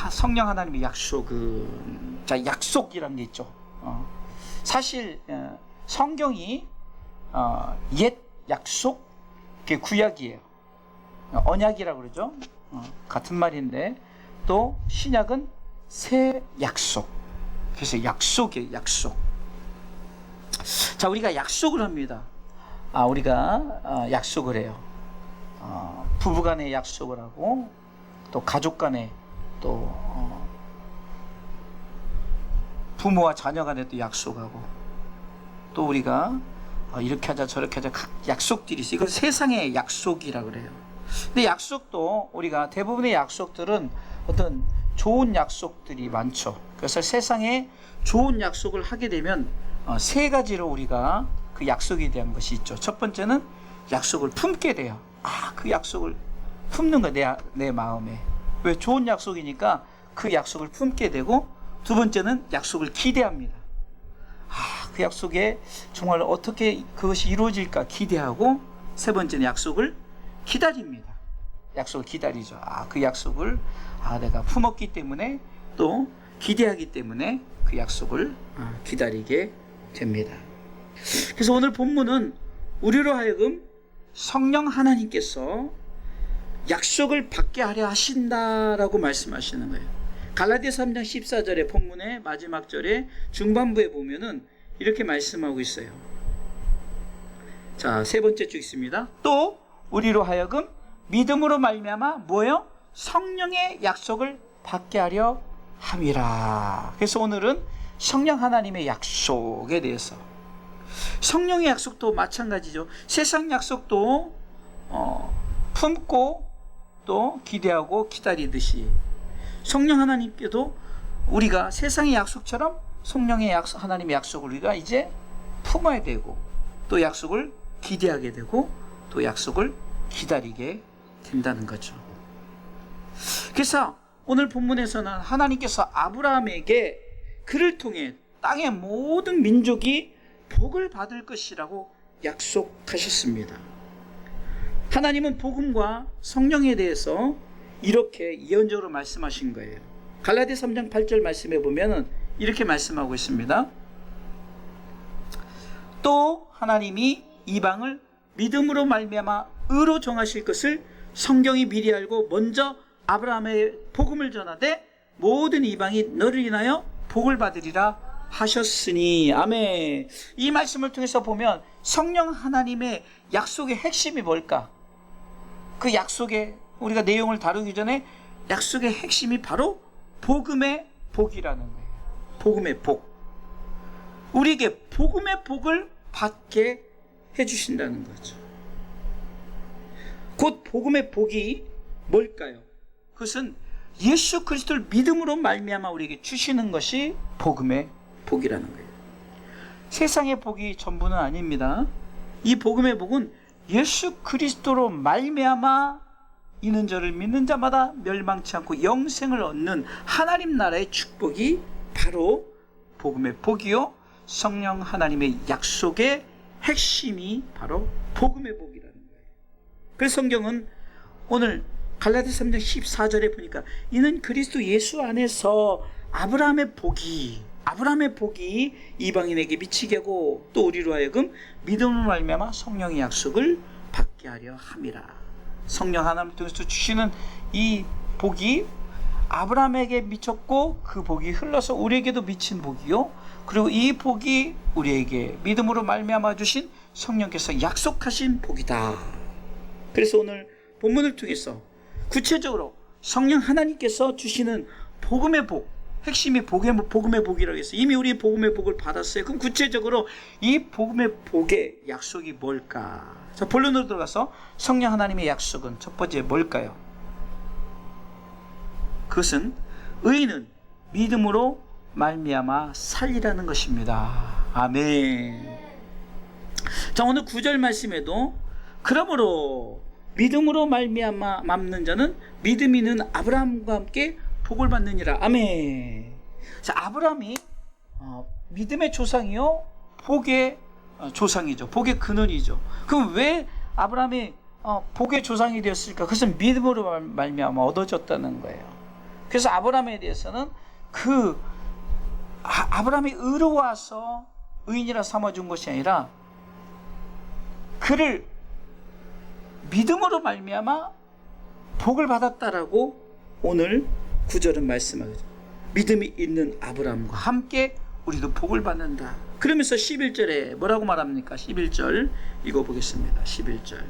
성령 하나님의 약속은, 자, 약속이란 게 있죠. 사실 성경이 옛 약속, 그게 구약이에요. 언약이라고 그러죠. 같은 말인데, 또 신약은 새 약속. 그래서 약속이에요, 약속. 자, 우리가 약속을 합니다. 우리가 약속을 해요. 부부 간에 약속을 하고, 또 가족 간에, 또 부모와 자녀 간에 또 약속하고, 또 우리가 이렇게 하자 저렇게 하자 각 약속들이 있어요. 이걸 세상의 약속이라고 그래요. 근데 약속도, 우리가 대부분의 약속들은 어떤 좋은 약속들이 많죠. 그래서 세상에 좋은 약속을 하게 되면 세 가지로 우리가 그 약속에 대한 것이 있죠. 첫 번째는 약속을 품게 돼요. 그 약속을 품는 거야, 내 마음에. 왜? 좋은 약속이니까 그 약속을 품게 되고, 두 번째는 약속을 기대합니다. 그 약속에 정말 어떻게 그것이 이루어질까 기대하고, 세 번째는 약속을 기다립니다. 약속을 기다리죠. 그 약속을 내가 품었기 때문에, 또 기대하기 때문에 그 약속을 기다리게 됩니다. 그래서 오늘 본문은 우리로 하여금 성령 하나님께서 약속을 받게 하려 하신다라고 말씀하시는 거예요. 갈라디아서 3장 14절의 본문의 마지막 절에 중반부에 보면은 이렇게 말씀하고 있어요. 자, 세 번째 줄 있습니다. 또 우리로 하여금 믿음으로 말미암아 뭐예요? 성령의 약속을 받게 하려 함이라. 그래서 오늘은 성령 하나님의 약속에 대해서, 성령의 약속도 마찬가지죠. 세상 약속도 품고 또 기대하고 기다리듯이, 성령 하나님께도 우리가 세상의 약속처럼 성령의 하나님의 약속을 우리가 이제 품어야 되고, 또 약속을 기대하게 되고, 또 약속을 기다리게 된다는 거죠. 그래서 오늘 본문에서는 하나님께서 아브라함에게 그를 통해 땅의 모든 민족이 복을 받을 것이라고 약속하셨습니다. 하나님은 복음과 성령에 대해서 이렇게 예언적으로 말씀하신 거예요. 갈라디아서 3장 8절 말씀해 보면 이렇게 말씀하고 있습니다. 또 하나님이 이방을 믿음으로 말미암아 의로 정하실 것을 성경이 미리 알고 먼저 아브라함의 복음을 전하되 모든 이방이 너를 인하여 복을 받으리라 하셨으니. 아멘. 이 말씀을 통해서 보면 성령 하나님의 약속의 핵심이 뭘까? 그 약속의, 우리가 내용을 다루기 전에 약속의 핵심이 바로 복음의 복이라는 거예요. 복음의 복. 우리에게 복음의 복을 받게 해주신다는 거죠. 곧 복음의 복이 뭘까요? 그것은 예수 그리스도를 믿음으로 말미암아 우리에게 주시는 것이 복음의 복이라는 거예요. 세상의 복이 전부는 아닙니다. 이 복음의 복은 예수 그리스도로 말미암아 이는 저를 믿는 자마다 멸망치 않고 영생을 얻는 하나님 나라의 축복이 바로 복음의 복이요, 성령 하나님의 약속의 핵심이 바로 복음의 복이라는 거예요. 그래서 성경은 오늘 갈라디아서 3장 14절에 보니까 이는 그리스도 예수 안에서 아브라함의 복이 이방인에게 미치게 하고 또 우리로 하여금 믿음으로 말미암아 성령의 약속을 받게 하려 함이라. 성령 하나님을 통해서 주시는 이 복이 아브라함에게 미쳤고, 그 복이 흘러서 우리에게도 미친 복이요, 그리고 이 복이 우리에게 믿음으로 말미암아 주신 성령께서 약속하신 복이다. 그래서 오늘 본문을 통해서 구체적으로 성령 하나님께서 주시는 복음의 복, 핵심이 복음의 복이라고 했어요. 이미 우리 복음의 복을 받았어요. 그럼 구체적으로 이 복음의 복의 약속이 뭘까? 자, 본론으로 들어가서 성령 하나님의 약속은 첫 번째 뭘까요? 그것은 의인은 믿음으로 말미암아 살리라는 것입니다. 아멘. 자, 오늘 9절 말씀에도 그러므로 믿음으로 말미암아 맘는 자는 믿음이 있는 아브라함과 함께 복을 받느니라. 아멘. 자, 아브라함이 믿음의 조상이요, 복의 조상이죠. 복의 근원이죠. 그럼 왜 아브라함이 복의 조상이 되었을까? 그것은 믿음으로 말미암아 얻어졌다는 거예요. 그래서 아브라함에 대해서는 아브라함이 의로워서 의인이라 삼아준 것이 아니라 그를 믿음으로 말미암아 복을 받았다라고 오늘 구절은 말씀하죠. 믿음이 있는 아브라함과 함께 우리도 복을 받는다. 그러면서 11절에 뭐라고 말합니까? 11절 읽어보겠습니다. 11절.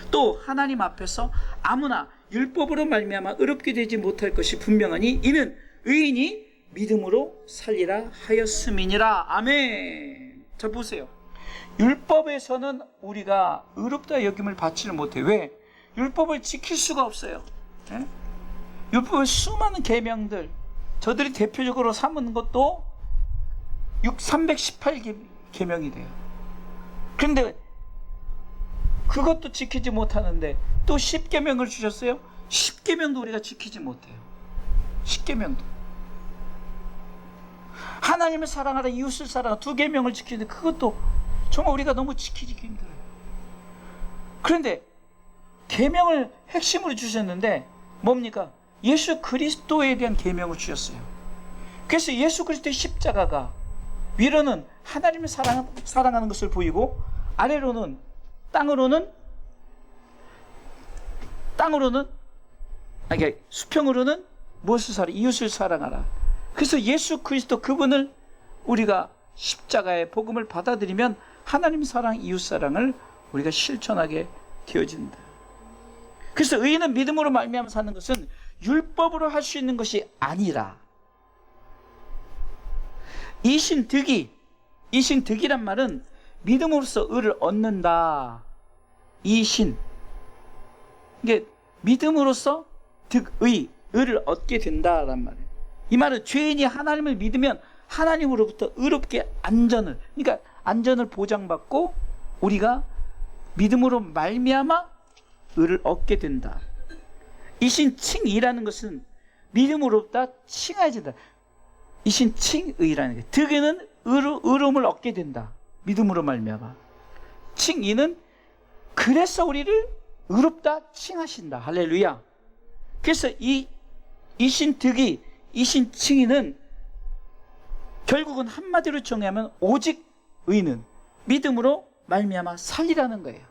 또 하나님 앞에서 아무나 율법으로 말미암아 의롭게 되지 못할 것이 분명하니 이는 의인이 믿음으로 살리라 하였음이니라. 아멘. 자, 보세요. 율법에서는 우리가 의롭다 여김을 받지를 못해. 왜? 율법을 지킬 수가 없어요. 예? 율법의 수많은 계명들, 저들이 대표적으로 삼은 것도 318계명이 돼요. 그런데 그것도 지키지 못하는데 또 10계명을 주셨어요. 10계명도 우리가 지키지 못해요. 10계명도. 하나님을 사랑하라, 이웃을 사랑하라, 2계명을 지키는데 그것도 정말 우리가 너무 지키기 힘들어요. 그런데 계명을 핵심으로 주셨는데 뭡니까? 예수 그리스도에 대한 계명을 주셨어요. 그래서 예수 그리스도의 십자가가 위로는 하나님을 사랑하는 것을 보이고 아래로는 수평으로는 무엇을 사랑? 이웃을 사랑하라. 그래서 예수 그리스도 그분을 우리가 십자가의 복음을 받아들이면 하나님 사랑, 이웃 사랑을 우리가 실천하게 되어진다. 그래서 의인은 믿음으로 말미암아 사는 것은 율법으로 할 수 있는 것이 아니라 이신득이란 말은 믿음으로써 의를 얻는다. 이게 믿음으로써 의를 얻게 된다란 말이에요. 이 말은 죄인이 하나님을 믿으면 하나님으로부터 의롭게 안전을 보장받고 우리가 믿음으로 말미암아 의를 얻게 된다. 이신칭의라는 것은 믿음으로부터 칭해진다. 이신칭의라는 게 득에는 의로움을 얻게 된다. 믿음으로 말미암아. 칭의는 그래서 우리를 의롭다 칭하신다. 할렐루야. 그래서 이 이신득이 이신칭의는 결국은 한마디로 정의하면 오직 의는 믿음으로 말미암아 살리라는 거예요.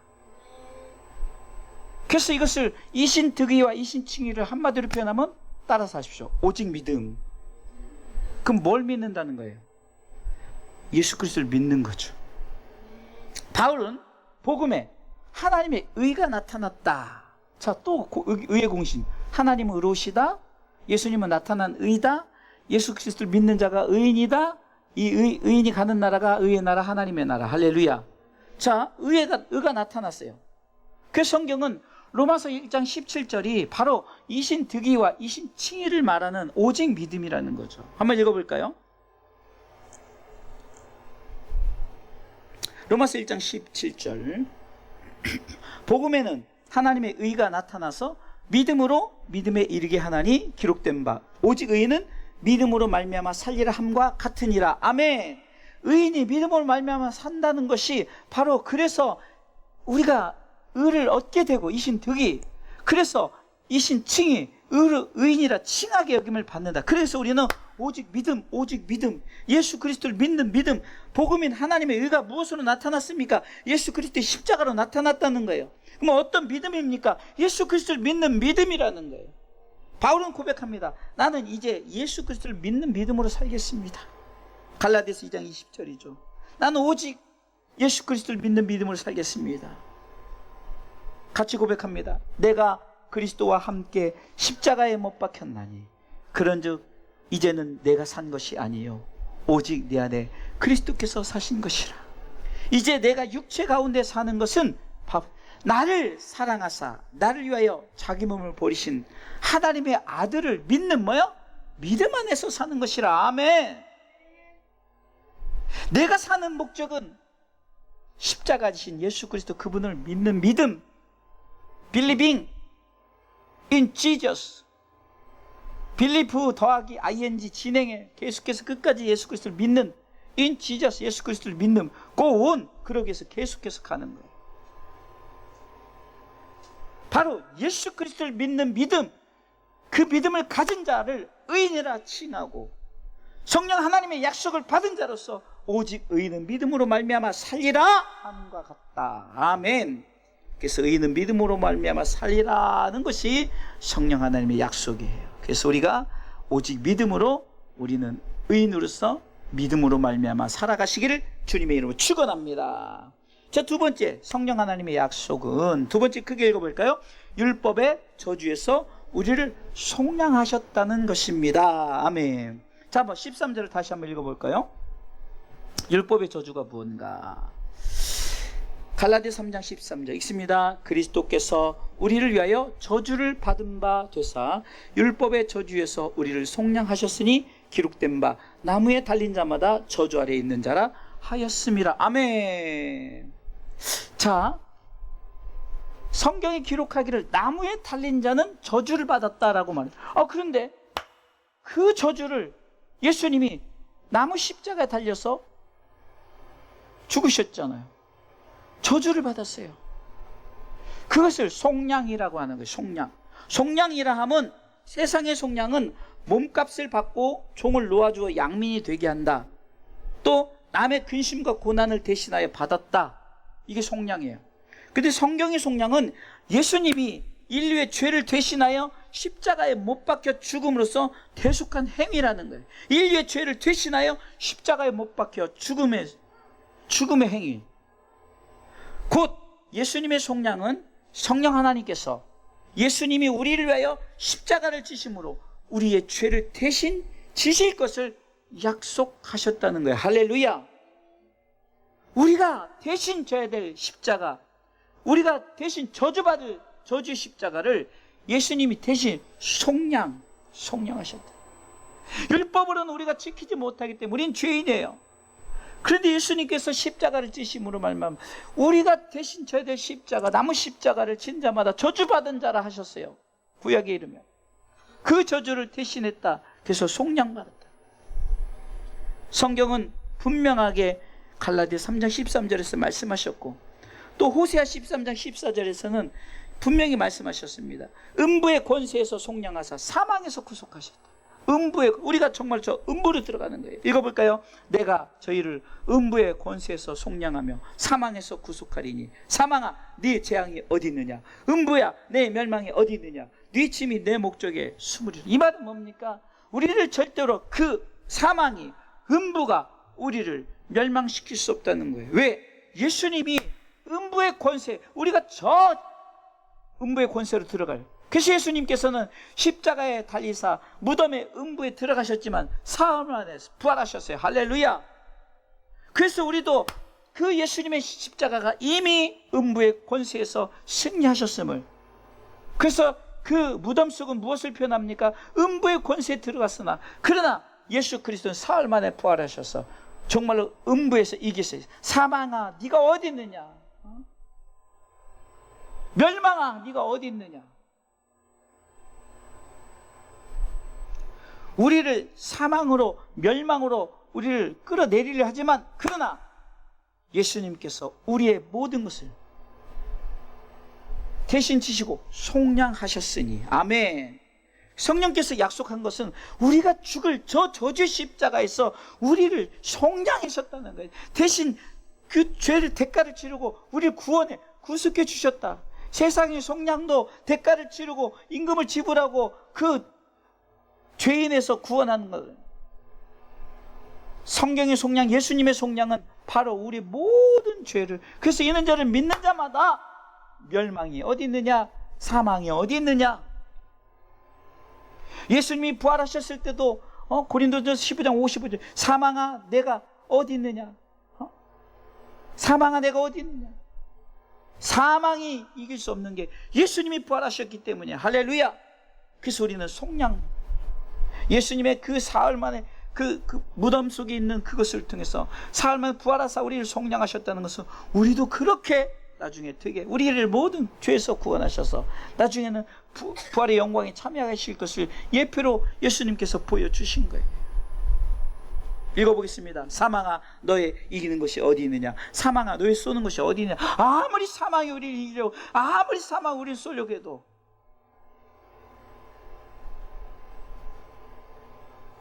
그래서 이것을 이신득의와 이신칭의를 한마디로 표현하면 따라서 하십시오. 오직 믿음. 그럼 뭘 믿는다는 거예요? 예수 그리스도를 믿는 거죠. 바울은 복음에 하나님의 의가 나타났다. 자, 또 의의 공신. 하나님은 의로우시다. 예수님은 나타난 의다. 예수 그리스도를 믿는 자가 의인이다. 이 의인이 가는 나라가 의의 나라, 하나님의 나라. 할렐루야. 자, 의가 나타났어요. 그 성경은 로마서 1장 17절이 바로 이신득의와 이신칭의를 말하는 오직 믿음이라는 거죠. 한번 읽어볼까요? 로마서 1장 17절. 복음에는 하나님의 의가 나타나서 믿음으로 믿음에 이르게 하나니 기록된 바 오직 의인은 믿음으로 말미암아 살리라 함과 같으니라. 아멘. 의인이 믿음으로 말미암아 산다는 것이 바로 그래서 우리가 의를 얻게 되고 이신득이 그래서 이신칭이 의인이라 칭하게 여김을 받는다. 그래서 우리는 오직 믿음 예수 그리스도를 믿는 믿음. 복음인 하나님의 의가 무엇으로 나타났습니까? 예수 그리스도의 십자가로 나타났다는 거예요. 그럼 어떤 믿음입니까? 예수 그리스도를 믿는 믿음이라는 거예요. 바울은 고백합니다. 나는 이제 예수 그리스도를 믿는 믿음으로 살겠습니다. 갈라디아서 2장 20절이죠. 나는 오직 예수 그리스도를 믿는 믿음으로 살겠습니다. 같이 고백합니다. 내가 그리스도와 함께 십자가에 못 박혔나니 그런즉 이제는 내가 산 것이 아니요 오직 내 안에 그리스도께서 사신 것이라. 이제 내가 육체 가운데 사는 것은 나를 사랑하사 나를 위하여 자기 몸을 버리신 하나님의 아들을 믿는 뭐요? 믿음 안에서 사는 것이라. 아멘. 내가 사는 목적은 십자가 지신 예수 그리스도 그분을 믿는 믿음. Believing in Jesus. believe 더하기 ing 진행해 계속해서 끝까지 예수 그리스도를 믿는 in Jesus 예수 그리스도를 믿는 go on. 그러기 위해서 계속해서 가는 거예요. 바로 예수 그리스도를 믿는 믿음. 그 믿음을 가진 자를 의인이라 칭하고 성령 하나님의 약속을 받은 자로서 오직 의인은 믿음으로 말미암아 살리라 함과 같다. 아멘. 그래서 의인은 믿음으로 말미암아 살리라는 것이 성령 하나님의 약속이에요. 그래서 우리가 오직 믿음으로 우리는 의인으로서 믿음으로 말미암아 살아가시기를 주님의 이름으로 축원합니다. 자, 두 번째 성령 하나님의 약속은 두 번째 크게 읽어볼까요? 율법의 저주에서 우리를 속량하셨다는 것입니다. 아멘. 자, 한번 13절을 다시 한번 읽어볼까요? 율법의 저주가 무엇인가? 갈라디아 3장 13절 읽습니다. 그리스도께서 우리를 위하여 저주를 받은 바 되사 율법의 저주에서 우리를 속량하셨으니 기록된 바 나무에 달린 자마다 저주 아래에 있는 자라 하였음이라. 아멘. 자, 성경에 기록하기를 나무에 달린 자는 저주를 받았다라고 말해요. 그런데 그 저주를 예수님이 나무 십자가에 달려서 죽으셨잖아요. 저주를 받았어요. 그것을 속량이라고 하는 거예요. 속량. 속량이라 하면 세상의 속량은 몸값을 받고 종을 놓아주어 양민이 되게 한다. 또 남의 근심과 고난을 대신하여 받았다. 이게 속량이에요. 근데 성경의 속량은 예수님이 인류의 죄를 대신하여 십자가에 못 박혀 죽음으로써 대속한 행위라는 거예요. 인류의 죄를 대신하여 십자가에 못 박혀 죽음의 행위. 곧 예수님의 속량은 성령 하나님께서 예수님이 우리를 위하여 십자가를 지심으로 우리의 죄를 대신 지실 것을 약속하셨다는 거예요. 할렐루야. 우리가 대신 져야 될 십자가, 우리가 대신 저주받을 저주 십자가를 예수님이 대신 속량하셨다. 율법으로는 우리가 지키지 못하기 때문에 우리는 죄인이에요. 그런데 예수님께서 십자가를 지심으로 말미암아 우리가 대신 져야 될 십자가, 나무 십자가를 진 자마다 저주받은 자라 하셨어요. 구약에 이르면 그 저주를 대신했다. 그래서 속량받았다. 성경은 분명하게 갈라디아 3장 13절에서 말씀하셨고 또 호세아 13장 14절에서는 분명히 말씀하셨습니다. 음부의 권세에서 속량하사 사망에서 구속하셨다. 음부에, 우리가 정말 저 음부로 들어가는 거예요. 읽어볼까요? 내가 저희를 음부의 권세에서 속량하며 사망에서 구속하리니 사망아 네 재앙이 어디 있느냐, 음부야 내 멸망이 어디 있느냐, 네 침이 내 목적에 숨으리라. 이 말은 뭡니까? 우리를 절대로 그 사망이, 음부가 우리를 멸망시킬 수 없다는 거예요. 왜? 예수님이 음부의 권세, 우리가 저 음부의 권세로 들어가요. 그래서 예수님께서는 십자가에 달리사 무덤의 음부에 들어가셨지만 사흘 만에 부활하셨어요. 할렐루야. 그래서 우리도 그 예수님의 십자가가 이미 음부의 권세에서 승리하셨음을, 그래서 그 무덤 속은 무엇을 표현합니까? 음부의 권세에 들어갔으나 그러나 예수 그리스도는 사흘 만에 부활하셔서 정말로 음부에서 이기세요. 사망아 네가 어디 있느냐, 멸망아 네가 어디 있느냐. 우리를 사망으로 멸망으로 우리를 끌어내리려 하지만 그러나 예수님께서 우리의 모든 것을 대신 지시고 속량하셨으니. 아멘. 성령께서 약속한 것은 우리가 죽을 저 저주 십자가에서 우리를 속량하셨다는 거예요. 대신 그 죄를 대가를 치르고 우리를 구원해 구속해 주셨다. 세상의 속량도 대가를 치르고 임금을 지불하고 그 죄인에서 구원하는 거예요. 성경의 속량, 예수님의 속량은 바로 우리 모든 죄를, 그래서 이는 저를 믿는 자마다 멸망이 어디 있느냐, 사망이 어디 있느냐. 예수님이 부활하셨을 때도 고린도전서 15장 55절 사망아 내가 어디 있느냐, 사망아 내가 어디 있느냐. 사망이 이길 수 없는 게 예수님이 부활하셨기 때문이야. 할렐루야. 그래서 우리는 속량, 예수님의 그 사흘 만에 그 무덤 속에 있는 그것을 통해서 사흘 만에 부활하사 우리를 속량하셨다는 것은 우리도 그렇게 나중에 되게 우리를 모든 죄에서 구원하셔서 나중에는 부활의 영광에 참여하실 것을 예표로 예수님께서 보여주신 거예요. 읽어보겠습니다. 사망아 너의 이기는 것이 어디 있느냐, 사망아 너의 쏘는 것이 어디 있느냐. 아무리 사망이 우리를 이기려고, 아무리 사망이 우리를 쏘려고 해도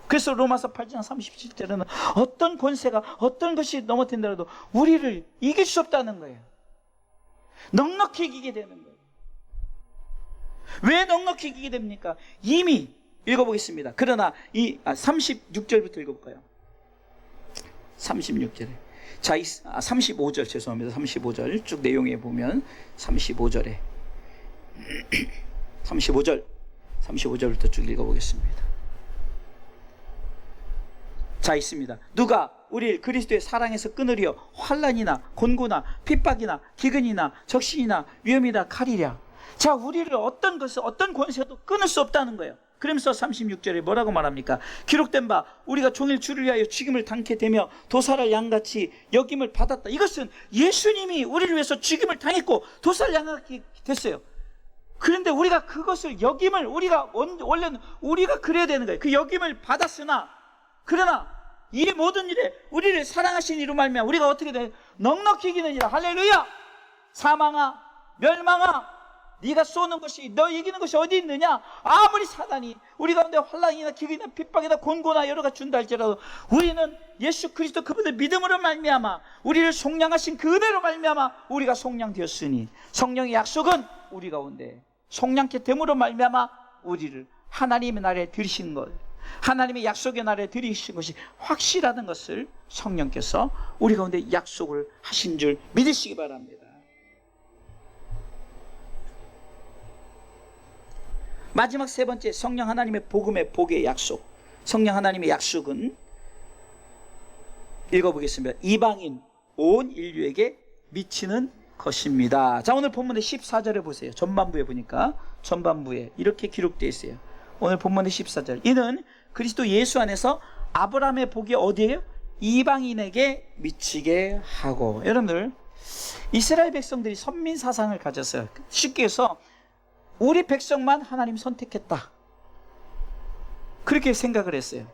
그래서 로마서 8장 37절에는 어떤 권세가 어떤 것이 넘어진다라도 우리를 이길 수 없다는 거예요. 넉넉히 이기게 되는 거예요. 왜 넉넉히 이기게 됩니까? 이미 읽어보겠습니다. 그러나 36절부터 읽어볼까요? 36절에 35절 죄송합니다. 35절 쭉 내용에 보면 35절에 35절부터 쭉 읽어보겠습니다. 자, 있습니다. 누가 우리를 그리스도의 사랑에서 끊으려 환난이나 곤고나 핍박이나 기근이나 적신이나 위험이나 칼이랴. 자, 우리를 어떤 것을 어떤 권세도 끊을 수 없다는 거예요. 그러면서 36절에 뭐라고 말합니까? 기록된 바 우리가 종일 주를 위하여 죽임을 당케 되며 도살할 양같이 여김을 받았다. 이것은 예수님이 우리를 위해서 죽임을 당했고 도살할 양같이 됐어요. 그런데 우리가 그것을 여김을 우리가 원래는 우리가 그래야 되는 거예요. 그 여김을 받았으나 그러나 이 모든 일에 우리를 사랑하신 이로 말미암아 우리가 어떻게 돼? 넉넉히 이기느니라. 할렐루야. 사망아 멸망아 네가 쏘는 것이 너 이기는 것이 어디 있느냐? 아무리 사단이 우리 가운데 환난이나 기근이나 핍박이나 곤고나 여러 가지 준다 할지라도 우리는 예수 그리스도 그분의 믿음으로 말미암아 우리를 속량하신 그 은혜로 말미암아 우리가 속량되었으니 성령의 약속은 우리 가운데 속량케 됨으로 말미암아 우리를 하나님의 나라에 들이신 것, 하나님의 약속의 나라에 들이신 것이 확실하다는 것을 성령께서 우리 가운데 약속을 하신 줄 믿으시기 바랍니다. 마지막 세 번째, 성령 하나님의 복음의 복의 약속. 성령 하나님의 약속은 읽어보겠습니다. 이방인 온 인류에게 미치는 것입니다. 자, 오늘 본문의 14절에 보세요. 전반부에 보니까 전반부에 이렇게 기록되어 있어요. 오늘 본문의 14절. 이는 그리스도 예수 안에서 아브라함의 복이 어디예요? 이방인에게 미치게 하고. 여러분들, 이스라엘 백성들이 선민 사상을 가졌어요. 쉽게 해서 우리 백성만 하나님 선택했다, 그렇게 생각을 했어요.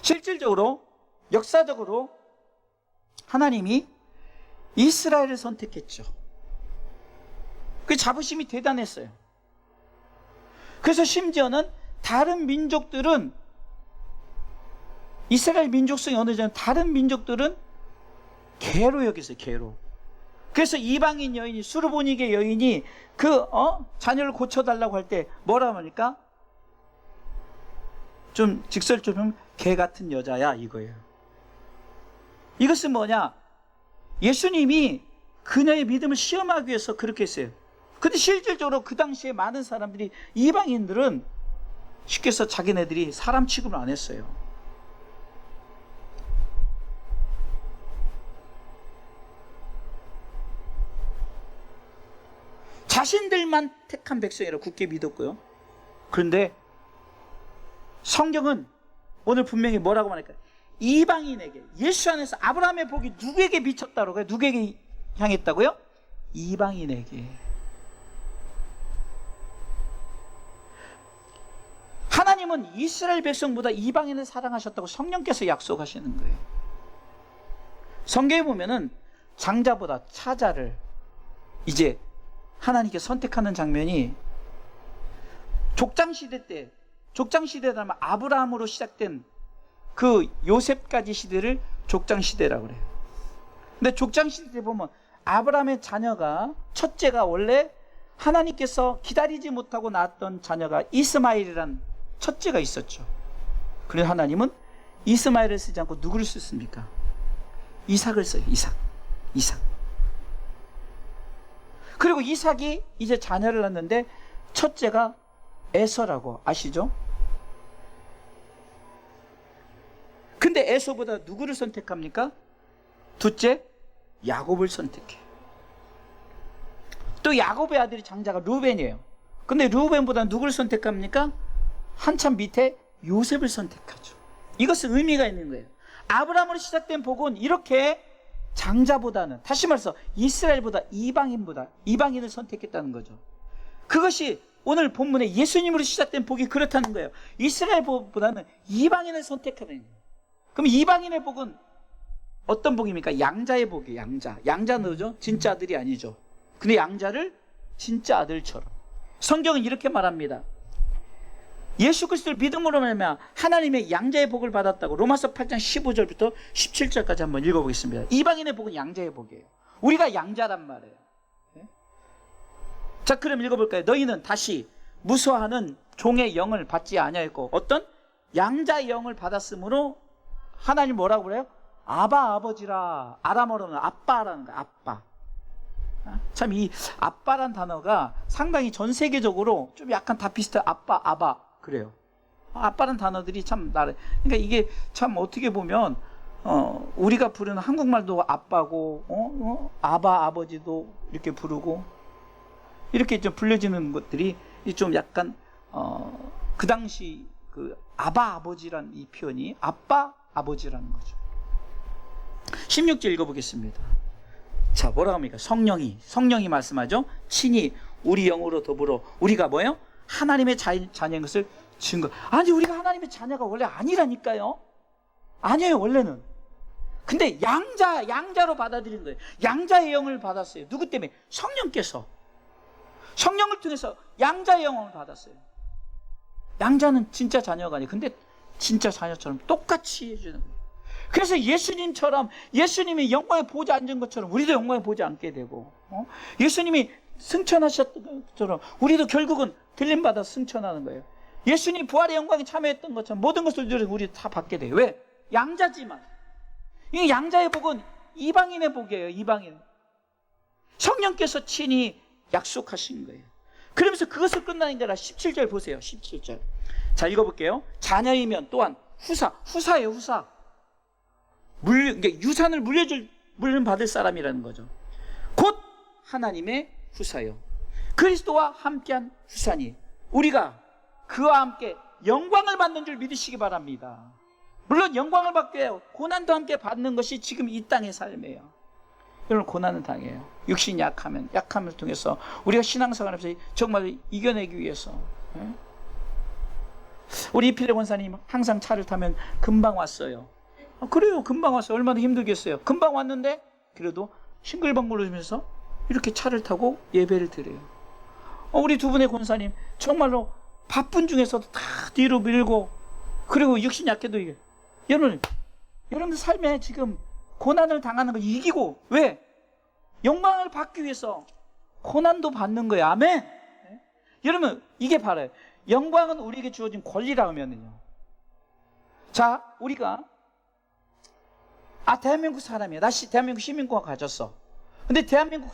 실질적으로 역사적으로 하나님이 이스라엘을 선택했죠. 그 자부심이 대단했어요. 그래서 심지어는 다른 민족들은, 이스라엘 민족성이 어느 정도 다른 민족들은 개로 여겼어요. 개로. 그래서 이방인 여인이, 수르보니게 여인이 자녀를 고쳐달라고 할 때 뭐라고 하니까 좀 직설적으로 개 같은 여자야, 이거예요. 이것은 뭐냐? 예수님이 그녀의 믿음을 시험하기 위해서 그렇게 했어요. 근데 실질적으로 그 당시에 많은 사람들이, 이방인들은 쉽게 해서 자기네들이 사람 취급을 안 했어요. 자신들만 택한 백성이라고 굳게 믿었고요. 그런데 성경은 오늘 분명히 뭐라고 말할까요? 이방인에게, 예수 안에서 아브라함의 복이 누구에게 미쳤다고 해요? 누구에게 향했다고요? 이방인에게. 하나님은 이스라엘 백성보다 이방인을 사랑하셨다고 성령께서 약속하시는 거예요. 성경에 보면은 장자보다 차자를 이제 하나님께 선택하는 장면이 족장시대 때, 족장시대라면 아브라함으로 시작된 그 요셉까지 시대를 족장시대라고 그래요. 근데 족장시대 때 보면 아브라함의 자녀가, 첫째가 원래 하나님께서 기다리지 못하고 낳았던 자녀가 이스마엘이란 첫째가 있었죠. 그래서 하나님은 이스마엘을 쓰지 않고 누구를 썼습니까? 이삭을 써요. 이삭. 그리고 이삭이 이제 자녀를 낳는데 첫째가 에서라고 아시죠? 근데 에서보다 누구를 선택합니까? 둘째 야곱을 선택해. 또 야곱의 아들이 장자가 르우벤이에요. 근데 르우벤보다 누구를 선택합니까? 한참 밑에 요셉을 선택하죠. 이것은 의미가 있는 거예요. 아브라함으로 시작된 복은 이렇게 장자보다는, 다시 말해서 이스라엘보다 이방인을 선택했다는 거죠. 그것이 오늘 본문에 예수님으로 시작된 복이 그렇다는 거예요. 이스라엘보다는 이방인을 선택하는 거예요. 그럼 이방인의 복은 어떤 복입니까? 양자의 복이에요. 양자는 뭐죠? 진짜 아들이 아니죠. 근데 양자를 진짜 아들처럼. 성경은 이렇게 말합니다. 예수 그리스도를 믿음으로 말미암아 하나님의 양자의 복을 받았다고 로마서 8장 15절부터 17절까지 한번 읽어보겠습니다. 이방인의 복은 양자의 복이에요. 우리가 양자란 말이에요. 자, 그럼 읽어볼까요? 너희는 다시 무서워하는 종의 영을 받지 아니하였고 어떤 양자의 영을 받았으므로 하나님 뭐라고 그래요? 아바 아버지라. 아람어로는 아빠라는 거예요. 아빠. 참 이 아빠란 단어가 상당히 전 세계적으로 좀 약간 다 비슷해. 아빠, 아바 그래요. 아빠란 단어들이 참 나를. 그러니까 이게 참 어떻게 보면 우리가 부르는 한국말도 아빠고 아바 아버지도 이렇게 부르고 이렇게 좀 불려지는 것들이 좀 약간 그 당시 그 아바 아버지란 이 표현이 아빠 아버지라는 거죠. 16절 읽어보겠습니다. 자, 뭐라고 합니까? 성령이 말씀하죠. 친히 우리 영으로 더불어 우리가 뭐예요? 하나님의 자녀인 것을 증거. 아니, 우리가 하나님의 자녀가 원래 아니라니까요. 아니에요, 원래는. 근데 양자로 받아들인 거예요. 양자의 영을 받았어요. 누구 때문에? 성령께서. 성령을 통해서 양자의 영을 받았어요. 양자는 진짜 자녀가 아니에요. 근데 진짜 자녀처럼 똑같이 해주는 거예요. 그래서 예수님처럼, 예수님이 영광에 보좌 앉은 것처럼 우리도 영광에 보좌 앉게 되고, 예수님이 승천하셨던 것처럼 우리도 결국은 들림받아 승천하는 거예요. 예수님 부활의 영광에 참여했던 것처럼 모든 것을 우리 다 받게 돼요. 왜? 양자지만. 이 양자의 복은 이방인의 복이에요. 이방인. 성령께서 친히 약속하신 거예요. 그러면서 그것을 끝나는 게 아니라 17절 보세요. 17절. 자, 읽어볼게요. 자녀이면 또한 후사예요. 후사. 그러니까 유산을 물려받을 사람이라는 거죠. 곧 하나님의 후사요. 그리스도와 함께한 후사니 우리가 그와 함께 영광을 받는 줄 믿으시기 바랍니다. 물론 영광을 받게 해요. 고난도 함께 받는 것이 지금 이 땅의 삶이에요. 여러분, 고난은 당해요. 육신이 약함을 통해서 우리가 신앙생활에서 정말 이겨내기 위해서. 우리 이필래 권사님 항상 차를 타면 금방 왔어요. 그래요, 금방 왔어요. 얼마나 힘들겠어요. 금방 왔는데 그래도 싱글벙글하면서 이렇게 차를 타고 예배를 드려요. 우리 두 분의 권사님 정말로 바쁜 중에서도 다 뒤로 밀고, 그리고 육신 약해도 이게 여러분들 삶에 지금 고난을 당하는 거 이기고, 왜? 영광을 받기 위해서 고난도 받는 거예요. 아멘. 여러분, 이게 바로 영광은 우리에게 주어진 권리라 하면은요. 자, 우리가 대한민국 사람이야. 나 대한민국 시민권 가졌어. 근데 대한민국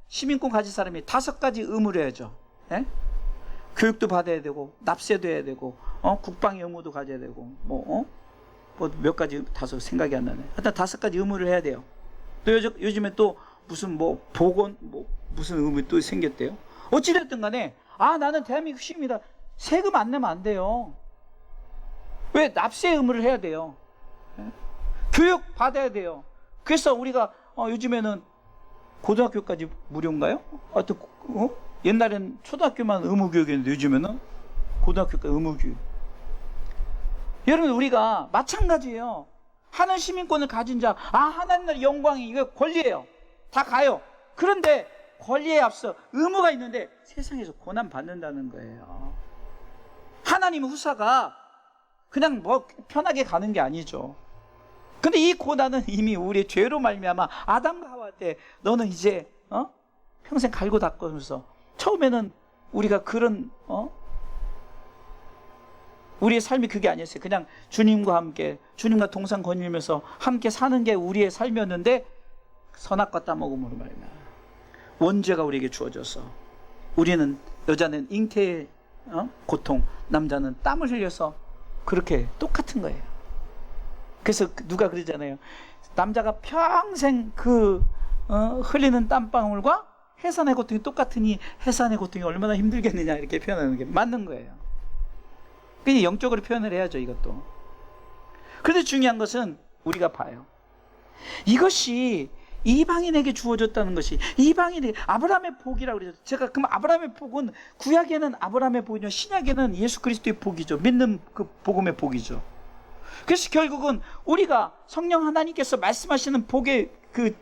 시민권 가진 사람이 5가지 의무를 해야죠. 예? 교육도 받아야 되고, 납세도 해야 되고, 국방 의무도 가져야 되고, 뭐 몇 가지 다소 생각이 안 나네. 하여튼 5가지 의무를 해야 돼요. 또 요즘에 또 무슨 보건 무슨 의무 또 생겼대요. 어찌됐든 간에 나는 대한민국 시민이다. 세금 안 내면 안 돼요. 왜? 납세 의무를 해야 돼요. 예? 교육 받아야 돼요. 그래서 우리가 요즘에는 고등학교까지 무료인가요? 옛날엔 초등학교만 의무교육이었는데 요즘에는 고등학교까지 의무교육. 여러분, 우리가 마찬가지예요. 하는 시민권을 가진 자, 하나님 나라의 영광이 이거 권리예요. 다 가요. 그런데 권리에 앞서 의무가 있는데 세상에서 고난 받는다는 거예요. 하나님의 후사가 그냥 편하게 가는 게 아니죠. 근데 이 고난은 이미 우리의 죄로 말미암아 아담과 하와 때 너는 이제 평생 갈고 닦으면서, 처음에는 우리가 그런 우리의 삶이 그게 아니었어요. 그냥 주님과 함께, 주님과 동상 거닐면서 함께 사는 게 우리의 삶이었는데, 선악과 따먹음으로 말이야 원죄가 우리에게 주어져서 여자는 잉태의 고통, 남자는 땀을 흘려서 그렇게 똑같은 거예요. 그래서 누가 그러잖아요. 남자가 평생 흘리는 땀방울과 해산의 고통이 똑같으니 해산의 고통이 얼마나 힘들겠느냐, 이렇게 표현하는 게 맞는 거예요. 그냥 영적으로 표현을 해야죠, 이것도. 그런데 중요한 것은 우리가 봐요. 이것이 이방인에게 주어졌다는 것이, 이방인에게 아브라함의 복이라고 그러죠. 제가 그럼 아브라함의 복은 구약에는 아브라함의 복이죠, 신약에는 예수 그리스도의 복이죠. 믿는 그 복음의 복이죠. 그래서 결국은 우리가 성령 하나님께서 말씀하시는 복의 그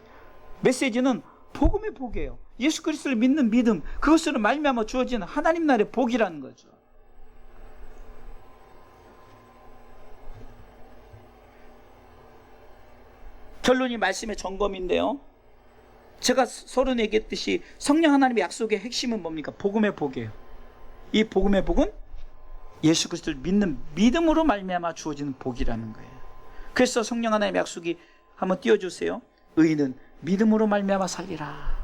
메시지는 복음의 복이에요. 예수 그리스도를 믿는 믿음, 그것으로 말미암아 주어지는 하나님 나라의 복이라는 거죠. 결론이 말씀의 점검인데요, 제가 서로 얘기했듯이 성령 하나님의 약속의 핵심은 뭡니까? 복음의 복이에요. 이 복음의 복은 예수 그리스도를 믿는 믿음으로 말미암아 주어지는 복이라는 거예요. 그래서 성령 하나님의 약속이 한번 띄워주세요. 의인은 믿음으로 말미암아 살리라.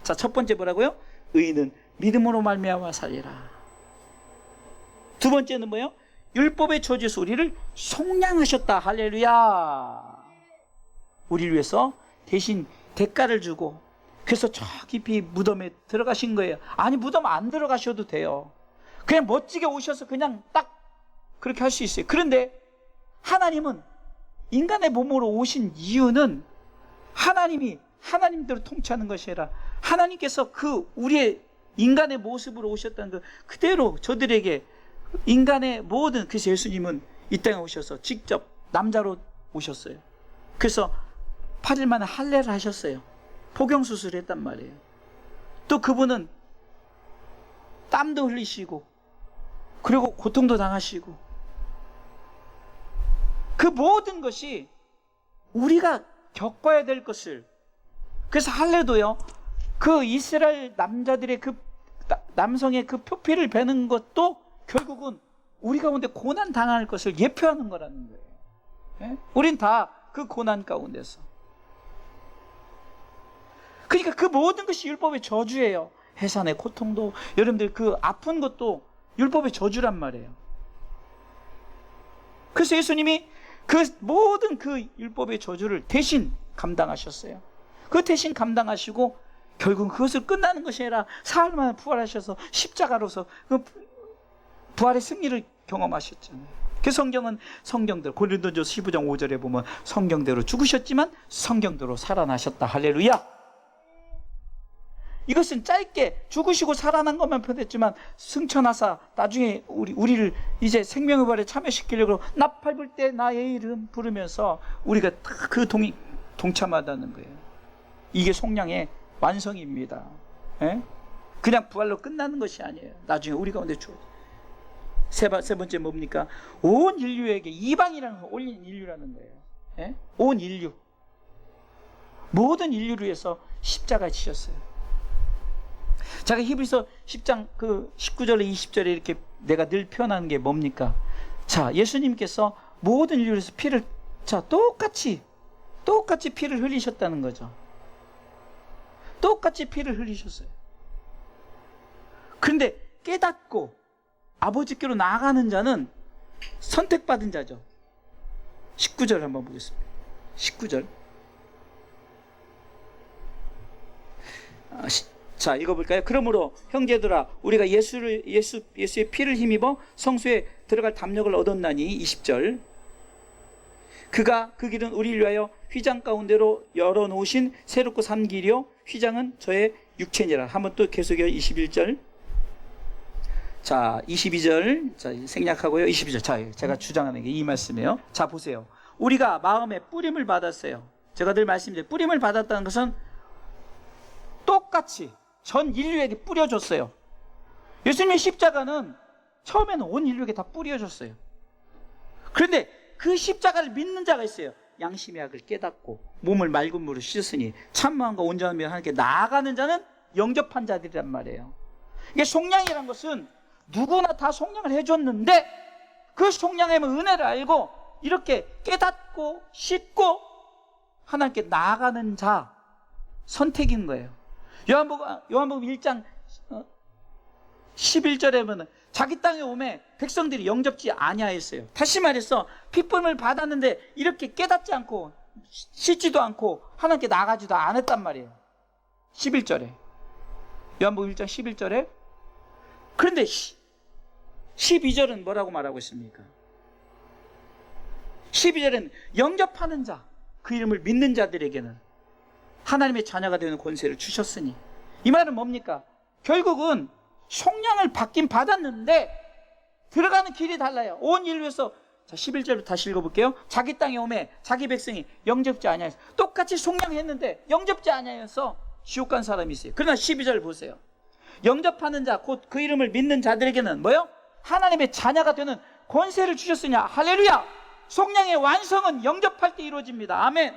자, 첫 번째 뭐라고요? 의인은 믿음으로 말미암아 살리라. 두 번째는 뭐예요? 율법의 저주에서 우리를 속량하셨다. 할렐루야. 우리를 위해서 대신 대가를 주고, 그래서 저 깊이 무덤에 들어가신 거예요. 아니, 무덤 안 들어가셔도 돼요. 그냥 멋지게 오셔서 그냥 딱 그렇게 할 수 있어요. 그런데 하나님은 인간의 몸으로 오신 이유는 하나님이 하나님대로 통치하는 것이 아니라 하나님께서 그 우리의 인간의 모습으로 오셨다는 그 그대로 저들에게 인간의 모든, 그래서 예수님은 이 땅에 오셔서 직접 남자로 오셨어요. 그래서 8일 만에 할례를 하셨어요. 포경수술을 했단 말이에요. 또 그분은 땀도 흘리시고 그리고 고통도 당하시고, 그 모든 것이 우리가 겪어야 될 것을, 그래서 할례도요, 그 이스라엘 남자들의 그 남성의 그 표피를 베는 것도 결국은 우리 가운데 고난 당할 것을 예표하는 거라는 거예요. 예? 우린 다 그 고난 가운데서. 그러니까 그 모든 것이 율법의 저주예요. 해산의 고통도, 여러분들 그 아픈 것도 율법의 저주란 말이에요. 그래서 예수님이 그 모든 그 율법의 저주를 대신 감당하셨어요. 그 대신 감당하시고 결국 그것을 끝나는 것이 아니라 사흘 만에 부활하셔서 십자가로서 그 부활의 승리를 경험하셨잖아요. 그 성경은 성경대로, 고린도전서 15장 5절에 보면 성경대로 죽으셨지만 성경대로 살아나셨다. 할렐루야. 이것은 짧게 죽으시고 살아난 것만 표현했지만 승천하사 나중에 우리를 이제 생명의 부활에 참여시키려고 나팔 불 때 나의 이름 부르면서 우리가 그 동참하다는 거예요. 이게 속량의 완성입니다. 예? 그냥 부활로 끝나는 것이 아니에요. 나중에 우리 가운데 주어져. 세 번째 뭡니까? 온 인류에게, 이방이라는 거, 올린 인류라는 거예요. 예? 온 인류, 모든 인류를 위해서 십자가에 지셨어요. 제가 히브리서 10장 그 19절에 20절에 이렇게 내가 늘 표현하는 게 뭡니까? 자, 예수님께서 모든 인류를 위해서 피를, 자, 똑같이 피를 흘리셨다는 거죠. 똑같이 피를 흘리셨어요. 그런데 깨닫고 아버지께로 나아가는 자는 선택받은 자죠. 19절 한번 보겠습니다. 19절. 자, 읽어볼까요? 그러므로 형제들아, 우리가 예수의 피를 힘입어 성소에 들어갈 담력을 얻었나니, 20절. 그가 그 길은 우리를 위하여 휘장 가운데로 열어놓으신 새롭고 산 길이요, 휘장은 저의 육체니라. 한번 또 계속해요. 21절. 자, 22절. 자, 생략하고요. 22절. 자, 제가 주장하는 게 이 말씀이에요. 자, 보세요. 우리가 마음에 뿌림을 받았어요. 제가 늘 말씀드려요. 뿌림을 받았다는 것은 똑같이 전 인류에게 뿌려줬어요. 예수님의 십자가는 처음에는 온 인류에게 다 뿌려줬어요. 그런데 그 십자가를 믿는 자가 있어요. 양심의 악을 깨닫고 몸을 맑은 물로 씻으니 참 마음과 온전한 마음으로 하나님께 나아가는 자는 영접한 자들이란 말이에요. 이게 속량이란 것은 누구나 다 속량을 해줬는데, 그 속량의 은혜를 알고 이렇게 깨닫고 씻고 하나님께 나아가는 자 선택인 거예요. 요한복음 1장 11절에 보면 자기 땅에 오매 백성들이 영접지 아니하였어요. 다시 말해서 핏불을 받았는데 이렇게 깨닫지 않고 씻지도 않고 하나님께 나가지도 않았단 말이에요. 11절에, 요한복음 1장 11절에. 그런데 12절은 뭐라고 말하고 있습니까? 12절은 영접하는 자, 그 이름을 믿는 자들에게는 하나님의 자녀가 되는 권세를 주셨으니, 이 말은 뭡니까? 결국은 속량을 받긴 받았는데 들어가는 길이 달라요. 온 인류에서, 자, 11절부터 다시 읽어볼게요. 자기 땅에 오매 자기 백성이 영접지 아니하여서, 똑같이 속량했는데 영접지 아니하여서 지옥 간 사람이 있어요. 그러나 12절 보세요. 영접하는 자, 곧 그 이름을 믿는 자들에게는 뭐요? 하나님의 자녀가 되는 권세를 주셨으냐. 할렐루야. 속량의 완성은 영접할 때 이루어집니다. 아멘.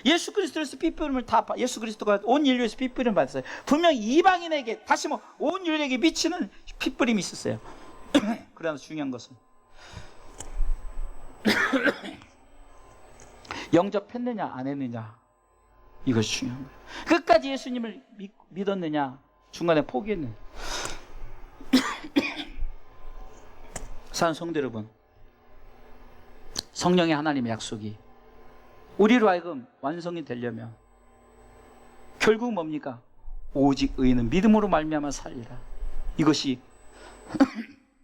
예수 그리스도에서 피 뿌림을 예수 그리스도가 온 인류에서 피 뿌림을 받았어요. 분명 이방인에게 다시 온 인류에게 미치는 피 뿌림이 있었어요. 그러나 중요한 것은 영접했느냐 안 했느냐, 이것이 중요한 거예요. 끝까지 예수님을 믿었느냐, 중간에 포기했느냐. 사랑하는 성도 여러분, 성령의 하나님의 약속이 우리로 하여금 완성이 되려면 결국 뭡니까? 오직 의인은 믿음으로 말미암아 살리라. 이것이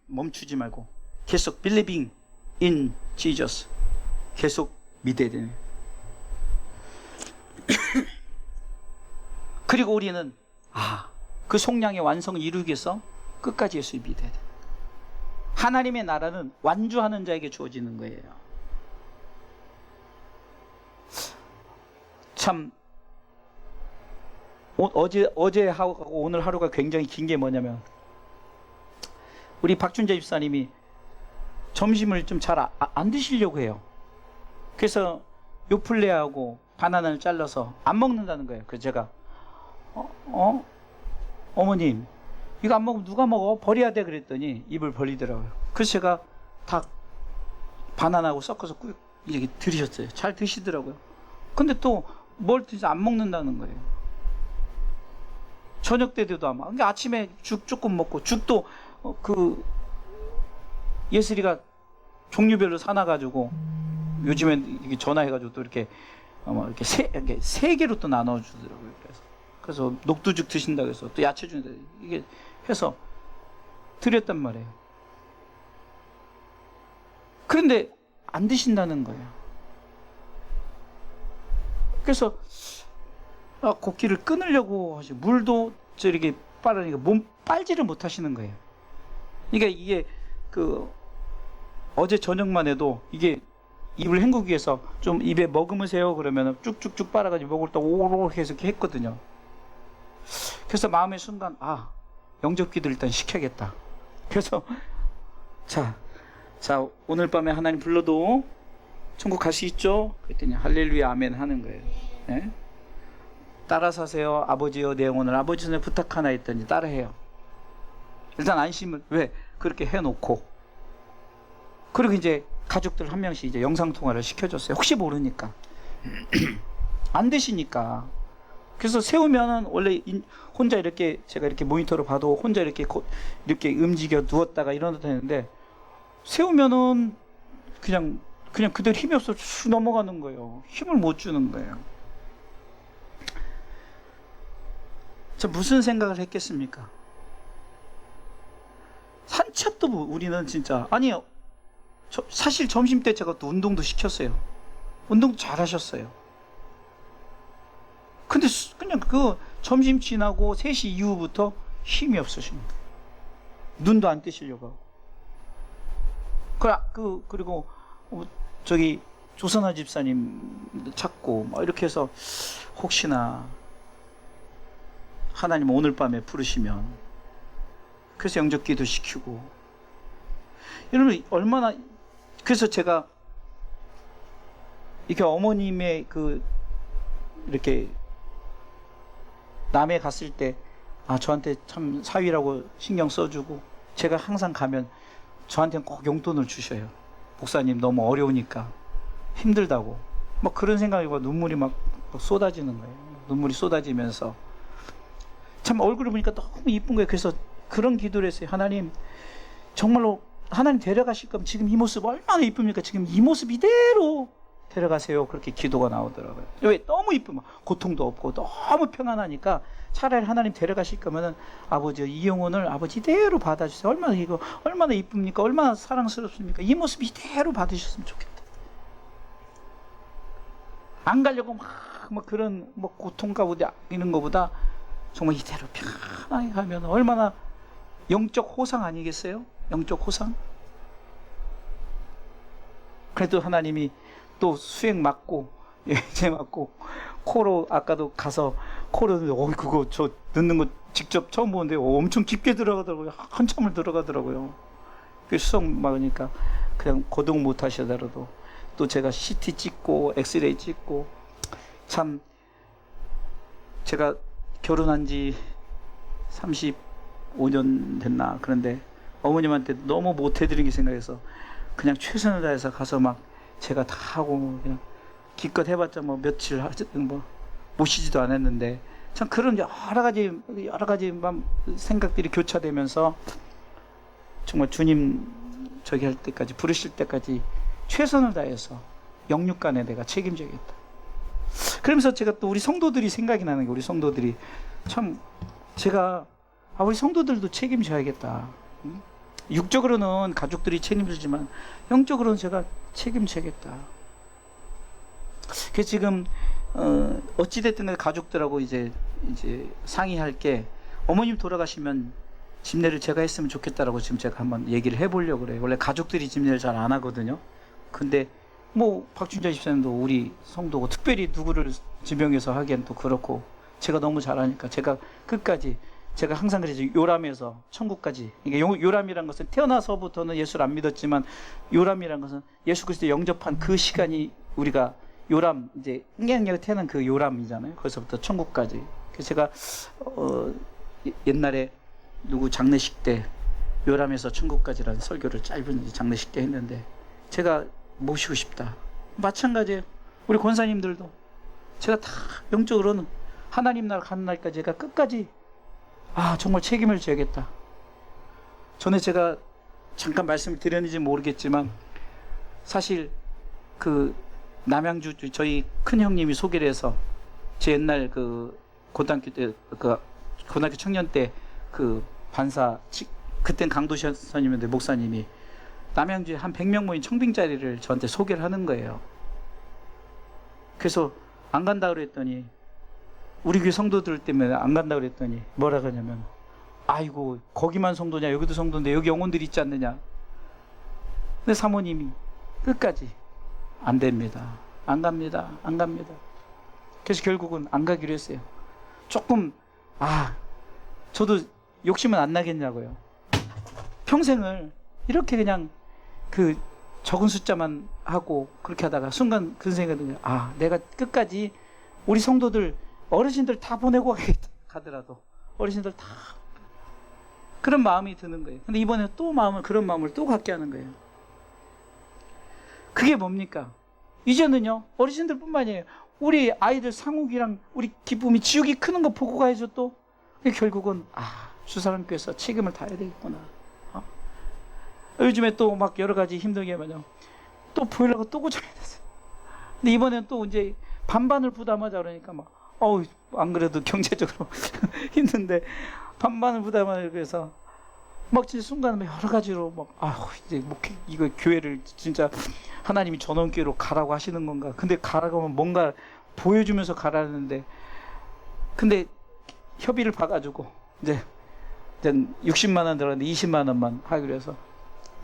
멈추지 말고 계속 believing in Jesus, 계속 믿어야 되네. 그리고 우리는 그 속량의 완성을 이루기 위해서 끝까지 예수를 믿어야 돼. 하나님의 나라는 완주하는 자에게 주어지는 거예요. 참 어제하고 오늘 하루가 굉장히 긴 게 뭐냐면, 우리 박준재 집사님이 점심을 좀 잘 안 드시려고 해요. 그래서 요플레하고 바나나를 잘라서 안 먹는다는 거예요. 그래서 제가 어머님 이거 안 먹으면 누가 먹어? 버려야 돼. 그랬더니 입을 벌리더라고요. 그래서 제가 다 바나나하고 섞어서 꾹 이렇게 들이셨어요. 잘 드시더라고요. 근데 또 뭘 드시 안 먹는다는 거예요. 저녁 때도 아마. 그러니까 아침에 죽 조금 먹고, 죽도 예슬이가 종류별로 사놔가지고 요즘엔 이게 전화해가지고 또 이렇게 이렇게 세 개로 또 나눠주더라고요. 그래서 녹두죽 드신다고 해서 또 야채 준다, 이게 해서 드렸단 말이에요. 그런데 안 드신다는 거예요. 그래서 곡기를 끊으려고 하시, 물도 저렇게 빨으니까 몸 빨지를 못 하시는 거예요. 그러니까 이게 어제 저녁만 해도 이게 입을 헹구기 위해서 좀 입에 머금으세요 그러면 쭉쭉쭉 빨아가지고 먹을 때 오로록 해서 이렇게 했거든요. 그래서 마음의 순간 영접기도 일단 시켜야겠다. 그래서 자 오늘 밤에 하나님 불러도 천국 갈 수 있죠? 그랬더니 할렐루야 아멘 하는 거예요. 네? 따라 사세요. 아버지여 내 영혼을 아버지 손에 부탁하나 했더니 따라해요. 일단 안심을 왜 그렇게 해놓고, 그리고 이제 가족들 한 명씩 이제 영상통화를 시켜줬어요. 혹시 모르니까. 안 되시니까. 그래서 세우면은 원래 혼자 이렇게 제가 이렇게 모니터로 봐도 혼자 이렇게 움직여 누웠다가 일어나도 되는데, 세우면은 그냥 그대로 힘이 없어 쭉 넘어가는 거예요. 힘을 못 주는 거예요. 저 무슨 생각을 했겠습니까? 산책도 우리는 진짜, 아니요, 사실 점심때 제가 또 운동도 시켰어요. 운동도 잘 하셨어요. 근데 그냥 점심 지나고 3시 이후부터 힘이 없으십니다. 눈도 안 뜨시려고 하고. 그리고 저기 조선아 집사님 찾고 이렇게 해서 혹시나 하나님 오늘 밤에 부르시면, 그래서 영접기도 시키고. 여러분 얼마나, 그래서 제가 이렇게 어머님의 이렇게 남해 갔을 때 저한테 참 사위라고 신경 써주고, 제가 항상 가면 저한테는 꼭 용돈을 주셔요. 목사님 너무 어려우니까 힘들다고 그런 생각이 눈물이 막 쏟아지는 거예요. 눈물이 쏟아지면서 참 얼굴을 보니까 너무 이쁜 거예요. 그래서 그런 기도를 했어요. 하나님 정말로 하나님 데려가실 거면 지금 이 모습 얼마나 이쁩니까? 지금 이 모습 이대로 데려가세요. 그렇게 기도가 나오더라고요. 왜? 너무 이쁘면 고통도 없고 너무 평안하니까 차라리 하나님 데려가실 거면은 아버지 이 영혼을 아버지 이대로 받아주세요. 얼마나 이쁩니까? 얼마나 사랑스럽습니까? 이 모습 이대로 받으셨으면 좋겠다. 안 가려고 막 그런 고통과 이런 거보다 정말 이대로 편하게 가면 얼마나 영적 호상 아니겠어요? 영적 호상? 그래도 하나님이 또 수액 맞고 예제 맞고 코로 아까도 가서 코로 그거 저 넣는 거 직접 처음 보는데 엄청 깊게 들어가더라고요. 한참을 들어가더라고요. 그 수석 막으니까 그냥 거동 못 하시더라도 또 제가 CT 찍고 엑스레이 찍고 참 제가 결혼한 지 35년 됐나. 그런데 어머님한테 너무 못해드린 게 생각해서 그냥 최선을 다해서 가서 막 제가 다 하고 그냥 기껏 해봤자 뭐 며칠 뭐 모시지도 않았는데, 참 그런 여러 가지 생각들이 교차되면서 정말 주님 저기 할 때까지, 부르실 때까지 최선을 다해서 영육간에 내가 책임져야겠다. 그러면서 제가 또 우리 성도들이 생각이 나는 게, 우리 성도들이 참 제가 우리 성도들도 책임져야겠다. 육적으로는 가족들이 책임지지만 영적으로는 제가 책임져야겠다. 그래서 지금 어찌됐든 가족들하고 이제 상의할 게, 어머님 돌아가시면 집례를 제가 했으면 좋겠다라고 지금 제가 한번 얘기를 해보려고 그래요. 원래 가족들이 집례를 잘 안 하거든요. 근데 뭐 박준자 집사님도 우리 성도고, 특별히 누구를 지명해서 하기엔 또 그렇고, 제가 너무 잘하니까 제가 끝까지, 제가 항상 그러죠. 요람에서 천국까지. 이게 요람이란 것은 태어나서부터는 예수를 안 믿었지만, 요람이란 것은 예수 그리스도 영접한 그 시간이 우리가 요람, 이제 흥행역에 태어난 그 요람이잖아요. 거기서부터 천국까지. 그래서 제가 옛날에 누구 장례식 때 요람에서 천국까지라는 설교를 짧은 장례식 때 했는데, 제가 모시고 싶다. 마찬가지예요. 우리 권사님들도 제가 다 영적으로는 하나님 나라 가는 날까지 제가 끝까지 정말 책임을 져야겠다. 전에 제가 잠깐 말씀을 드렸는지 모르겠지만, 사실 그 남양주 저희 큰 형님이 소개를 해서, 제 옛날 그 고등학교 때, 그 고등학교 청년 때 그 반사, 그땐 강도시 선생님인데 목사님이 남양주에 한 100명 모인 청빙자리를 저한테 소개를 하는 거예요. 그래서 안 간다 그랬더니, 우리 교회 성도들 때문에 안 간다 그랬더니 뭐라 그러냐면, 아이고 거기만 성도냐, 여기도 성도인데 여기 영혼들이 있지 않느냐. 근데 사모님이 끝까지 안 됩니다, 안 갑니다, 안 갑니다. 그래서 결국은 안 가기로 했어요. 조금 저도 욕심은 안 나겠냐고요. 평생을 이렇게 그냥 그 적은 숫자만 하고 그렇게 하다가 순간 그런 생각이 들어요. 내가 끝까지 우리 성도들, 어르신들 다 보내고 가더라도 어르신들 다, 그런 마음이 드는 거예요. 근데 이번에 또 그런 마음을 또 갖게 하는 거예요. 그게 뭡니까? 이제는요, 어르신들 뿐만이에요. 우리 아이들 상욱이랑 우리 기쁨이, 지옥이 크는 거 보고 가야죠. 또 결국은 주사람께서 책임을 다해야 되겠구나. 요즘에 또 막 여러 가지 힘든 게 하면요, 또 보일러가 또 고장이 났어요. 근데 이번엔 또 이제 반반을 부담하자 그러니까 안 그래도 경제적으로 힘든데 반반을 부담하려고 해서 막 진짜 순간 여러 가지로 이제 이거 교회를 진짜 하나님이 전원교회로 가라고 하시는 건가? 근데 가라고 하면 뭔가 보여주면서 가라는데, 근데 협의를 봐가지고 이제 60만 원 들었는데 20만 원만 하기로 해서,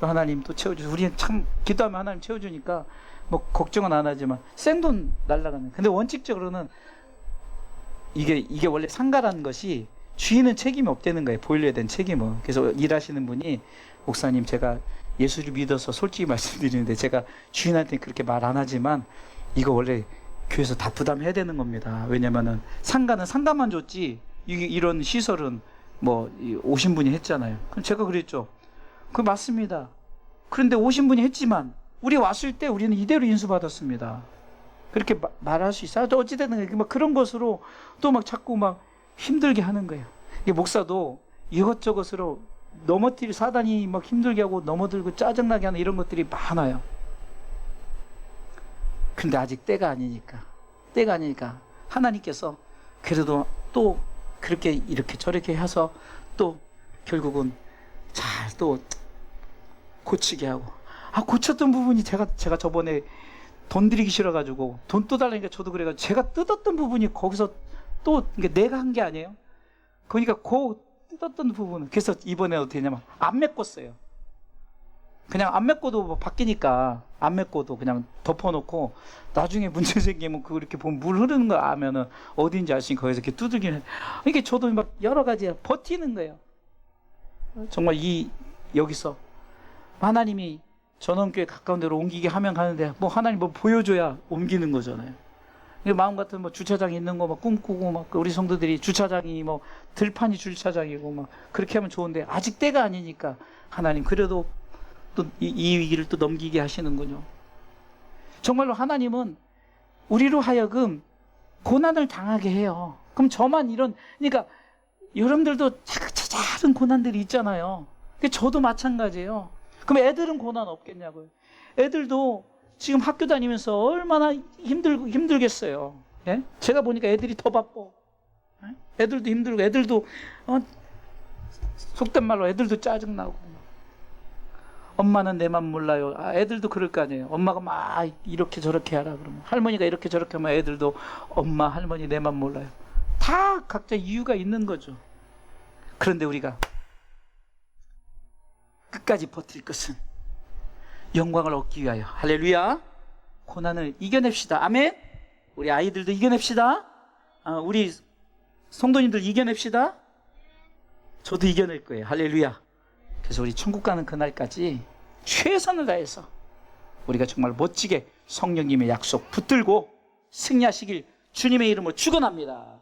하나님 또 채워주세요. 우리는 참 기도하면 하나님 채워주니까 뭐 걱정은 안 하지만 생돈 날라가는. 근데 원칙적으로는 이게 원래 상가라는 것이 주인은 책임이 없다는 거예요. 보일러에 대한 책임은. 그래서 일하시는 분이, 목사님 제가 예수를 믿어서 솔직히 말씀드리는데, 제가 주인한테 그렇게 말 안 하지만 이거 원래 교회에서 다 부담해야 되는 겁니다. 왜냐면은 상가는 상가만 줬지 이런 시설은 뭐 오신 분이 했잖아요. 그럼 제가 그랬죠. 그 맞습니다. 그런데 오신 분이 했지만 우리 왔을 때 우리는 이대로 인수받았습니다. 그렇게 말할 수 있어요. 어찌됐든 막 그런 것으로 또 막 자꾸 막 힘들게 하는 거예요. 이게 목사도 이것저것으로 사단이 막 힘들게 하고 넘어들고 짜증나게 하는 이런 것들이 많아요. 근데 아직 때가 아니니까 하나님께서 그래도 또 그렇게 이렇게 저렇게 해서 또 결국은 잘 또 고치게 하고, 고쳤던 부분이 제가 저번에 돈 드리기 싫어가지고 돈 또 달라니까 저도 그래가지고 제가 뜯었던 부분이 거기서 또 내가 한 게 아니에요. 그러니까 그 뜯었던 부분은, 그래서 이번에 어떻게 했냐면 안 메꿨어요. 그냥 안 메꿔도 뭐 바뀌니까 안 메꿔도 그냥 덮어놓고, 나중에 문제 생기면 그렇게 보면 물 흐르는 거 아면은 어디인지 알 수 있으니까 거기서 이렇게 두들기는. 이게 저도 막 여러 가지 버티는 거예요. 정말 여기서 하나님이 전원교회 가까운 데로 옮기게 하면 가는데, 뭐 하나님 뭐 보여줘야 옮기는 거잖아요. 마음 같은 뭐 주차장 있는 거 막 꿈꾸고 막 우리 성도들이 주차장이 뭐 들판이 주차장이고 막 그렇게 하면 좋은데 아직 때가 아니니까 하나님 그래도 또 이 위기를 또 넘기게 하시는군요. 정말로 하나님은 우리로 하여금 고난을 당하게 해요. 그럼 저만 그러니까 여러분들도 작은 고난들이 있잖아요. 저도 마찬가지예요. 그럼 애들은 고난 없겠냐고요. 애들도 지금 학교 다니면서 얼마나 힘들겠어요. 예? 제가 보니까 애들이 더 바빠. 예? 애들도 힘들고, 애들도, 속된 말로 애들도 짜증나고. 엄마는 내 맘 몰라요. 애들도 그럴 거 아니에요. 엄마가 막 이렇게 저렇게 하라 그러면. 할머니가 이렇게 저렇게 하면 애들도 엄마, 할머니 내 맘 몰라요. 다 각자 이유가 있는 거죠. 그런데 우리가 끝까지 버틸 것은 영광을 얻기 위하여 할렐루야 고난을 이겨냅시다. 아멘. 우리 아이들도 이겨냅시다. 우리 성도님들 이겨냅시다. 저도 이겨낼 거예요. 할렐루야. 그래서 우리 천국 가는 그날까지 최선을 다해서 우리가 정말 멋지게 성령님의 약속 붙들고 승리하시길 주님의 이름으로 축원합니다.